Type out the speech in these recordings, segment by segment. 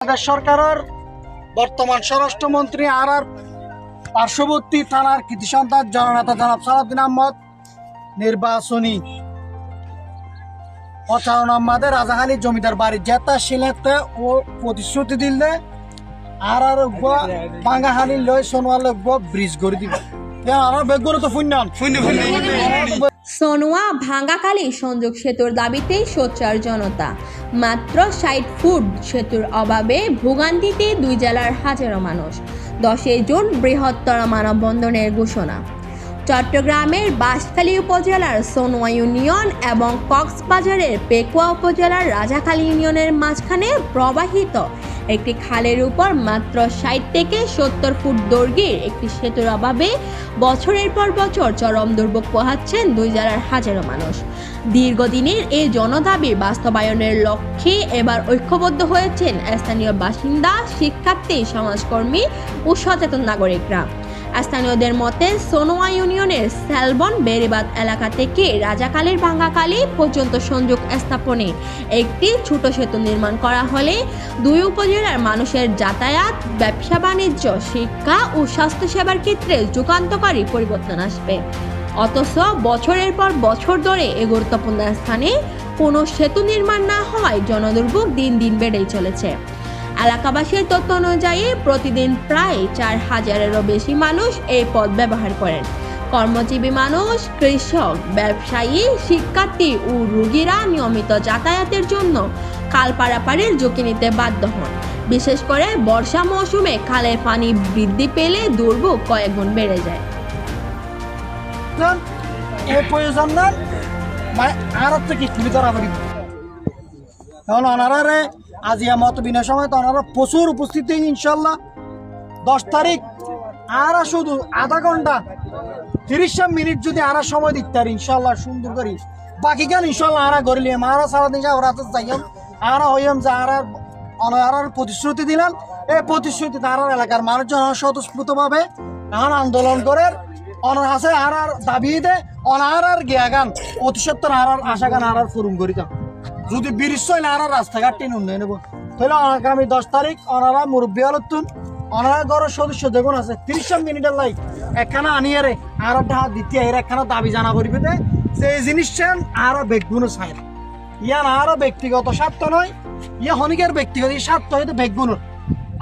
বাংলাদেশ সরকারের বর্তমান স্বরাষ্ট্রমন্ত্রী আর পার্শ্ববর্তী থানার কৃতি সন্তান জননেতা জনাব সালাউদ্দিন আহমদ নির্বাচনী প্রচারণা আমাদের রাজাখালী জমিদার বাড়ি জেতা সিলেতে ও প্রতিশ্রুতি দিলে আর বাঙ্গাহালি লয় সোনোয়াল ব্রিজ করে দিবে আর বেগুন তো সোনোয়া ভাঙ্গাখালী সংযোগ সেতুর দাবিতে সোচ্চার জনতা। মাত্র ৬০ ফুট সেতুর অভাবে ভোগান্তিতে দুই জেলার হাজারো মানুষ। ১০ জুন বৃহত্তর মানববন্ধনের ঘোষণা। চট্টগ্রামের বাঁশখালী উপজেলার সোনোয়া ইউনিয়ন এবং কক্সবাজারের পেকুয়া উপজেলার রাজাখালী ইউনিয়নের মাঝখানে প্রবাহিত একটি খালের উপর মাত্র ৬০ থেকে ৭০ ফুট দৈর্ঘ্যের একটি সেতুর অভাবে বছরের পর বছর চরম দুর্ভোগ পোহাচ্ছেন দুই জেলার হাজারো মানুষ। দীর্ঘদিনের এই জনদাবি বাস্তবায়নের লক্ষ্যে এবার ঐক্যবদ্ধ হয়েছেন স্থানীয় বাসিন্দা, শিক্ষার্থী, সমাজকর্মী ও সচেতন নাগরিকরা। স্থানীয়দের মতে সোনোয়া ইউনিয়নের সেলবন বেড়িবাঁধ এলাকা থেকে রাজাখালীর ভাঙ্গাখালী পর্যন্ত সংযোগ স্থাপনে একটি ছোট সেতু নির্মাণ করা হলে দুই উপজেলার মানুষের যাতায়াত, ব্যবসা বাণিজ্য, শিক্ষা ও স্বাস্থ্যসেবার ক্ষেত্রে যুগান্তকারী পরিবর্তন আসবে। অথচ বছরের পর বছর ধরে এই গুরুত্বপূর্ণ স্থানে কোনো সেতু নির্মাণ না হওয়ায় জনদুর্ভোগ দিন দিন বেড়েই চলেছে। এলাকাবাসীর তথ্য অনুযায়ী প্রতিদিন প্রায় ৪,০০০-এরও বেশি মানুষ এই পথ ব্যবহার করেন। কর্মজীবী মানুষ, কৃষক, ব্যবসায়ী, শিক্ষার্থী ও রোগীরা নিয়মিত যাতায়াতের জন্য খাল পারাপারের ঝুঁকি নিতে বাধ্য হন। বিশেষ করে বর্ষা মৌসুমে খালের পানি বৃদ্ধি পেলে দুর্ভোগ কয়েক গুণ বেড়ে যায়। প্রয়োজন না আর থেকে কারণ ওনারা আজিয়া মত বিনা সময় তো ওনারা প্রচুর উপস্থিতি ইনশাল্লাহ 10 তারিখ আর শুধু আধা ঘন্টা 30 মিনিট যদি আর সময় দিতে পারি ইনশাল্লাহ সুন্দর করি বাকি গান ইনশাল্লাহ আর গড়িলি আর সারাদিন ওরা তো যাইম আর হইম যে আর প্রতিশ্রুতি দিলাম এই প্রতিশ্রুতি তার এলাকার মানুষজন স্বতঃস্ফূর্তভাবে এখন আন্দোলন করে অনার আছে আর দাবি দে অনার আর গিয়া গান অতি সত্তর আর আশা গান আর ফুরুম করিতাম যদি ব্রিজ হইলে আর রাস্তাঘাট টেনে উন্নয়ন নেব তাহলে আগামী 10 তারিখ ওনারা মুরব্বী আলোচন ওনারা ঘরের সদস্য দেখুন আছে 30 মিনিটের লাই একখানা আনিয়ে রে আর দ্বিতীয় এর একখানা দাবি জানা করিবে যে এই জিনিসটা আর বেগুন চাই ইয়ান আর ব্যক্তিগত স্বার্থ নয় ইয়া হনিকের ব্যক্তিগত স্বার্থ হইতে বেগুন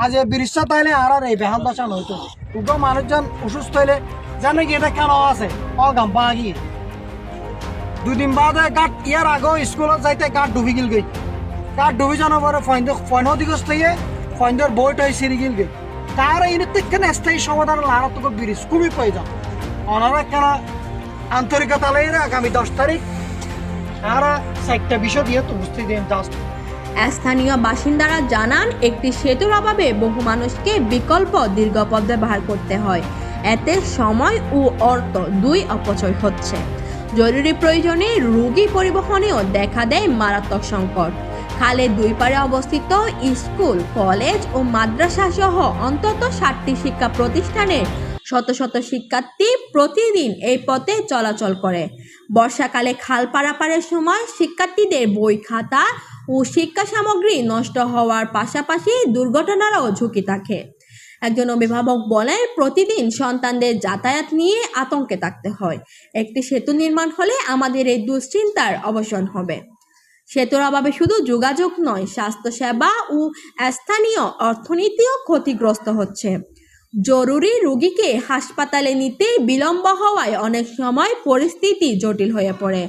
আজ এই ব্রিজটা তাইলে আর এই বেহাল দশা নয়তো উগ্র মানুষজন অসুস্থ হইলে জানে কি এটা কেন আছে অগাম বাগিয়ে 2 দিন বাদে গাট ইয়ার আগেও স্কুলত যাইতে গাট ডুবি গিল গই গাট ডুবি যাওয়ার পরে ফয়ন দিগস থেকে ফয়নদের বইটাই সিঁড়ি গিল গই তার এই কেন স্থায়ী সমাধান লাগাতক ব্রিজ খুবই প্রয়োজন ওনারা কেন আন্তরিকতা লাইরে আগামী 10 তারিখ আর একটা বিষয় দিয়ে তো বুঝতে দিন জাস্ট। স্থানীয় বাসিন্দারা জানান একটি সেতুর অভাবে বহু মানুষকে বিকল্প দীর্ঘ পথ ব্যবহার করতে হয়। এতে সময় ও অর্থ দুই অপচয় হচ্ছে। জরুরি প্রয়োজনে রোগী পরিবহনেও দেখা দেয় মারাত্মক সংকট। খালের দুই পারে অবস্থিত স্কুল, কলেজ ও মাদ্রাসা সহ অন্তত 60টি শিক্ষা প্রতিষ্ঠানের শত শত শিক্ষার্থী প্রতিদিন এই পথে চলাচল করে। বর্ষাকালে খাল পারাপারের সময় শিক্ষার্থীদের বই, খাতা ও শিক্ষা সামগ্রী নষ্ট হওয়ার পাশাপাশি দুর্ঘটনারও ঝুঁকি থাকে। একজন অভিভাবক বলেন, প্রতিদিন সন্তানদের যাতায়াত নিয়ে আতঙ্কে থাকতে হয়। একটি সেতু নির্মাণ হলে আমাদের এই দুশ্চিন্তার অবসান হবে। সেতুর অভাবে শুধু যোগাযোগ নয়, স্বাস্থ্যসেবা ও স্থানীয় অর্থনীতিও ক্ষতিগ্রস্ত হচ্ছে। জরুরি রোগীকে হাসপাতালে নিতে বিলম্ব হওয়ায় অনেক সময় পরিস্থিতি জটিল হয়ে পড়ে।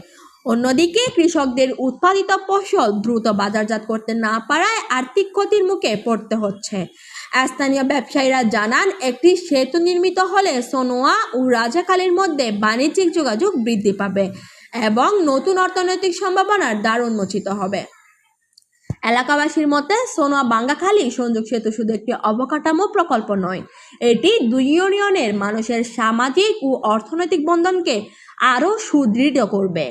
অন্যদিকে কৃষকদের উৎপাদিত ফসল দ্রুত বাজারজাত করতে না পারায় আর্থিক ক্ষতির মুখে পড়তে হচ্ছে। স্থানীয় ব্যবসায়ীরা জানান, একটি সেতু নির্মিত হলে সোনোয়া ও রাজাখালীর মধ্যে বাণিজ্যিক যোগাযোগ বৃদ্ধি পাবে এবং নতুন অর্থনৈতিক সম্ভাবনার দ্বার উন্মোচিত হবে। এলাকাবাসীর মতে সোনোয়া ভাঙ্গাখালী সংযোগ সেতু শুধু একটি অবকাঠামো প্রকল্প নয়, এটি দুই ইউনিয়নের মানুষের সামাজিক ও অর্থনৈতিক বন্ধনকে আরও সুদৃঢ় করবে।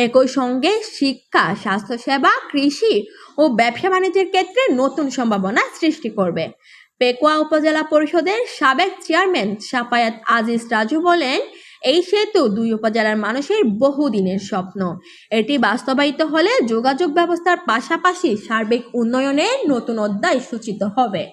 একই সঙ্গে শিক্ষা, স্বাস্থ্যসেবা, কৃষি ও ব্যবসা বাণিজ্যের ক্ষেত্রে নতুন সম্ভাবনা সৃষ্টি করবে। পেকুয়া উপজেলা পরিষদের সাবেক চেয়ারম্যান সাফায়াত আজিজ রাজু বলেন, এই সেতু দুই উপজেলার মানুষের বহুদিনের স্বপ্ন। এটি বাস্তবায়িত হলে যোগাযোগ ব্যবস্থার পাশাপাশি সার্বিক উন্নয়নের নতুন অধ্যায় সূচিত হবে।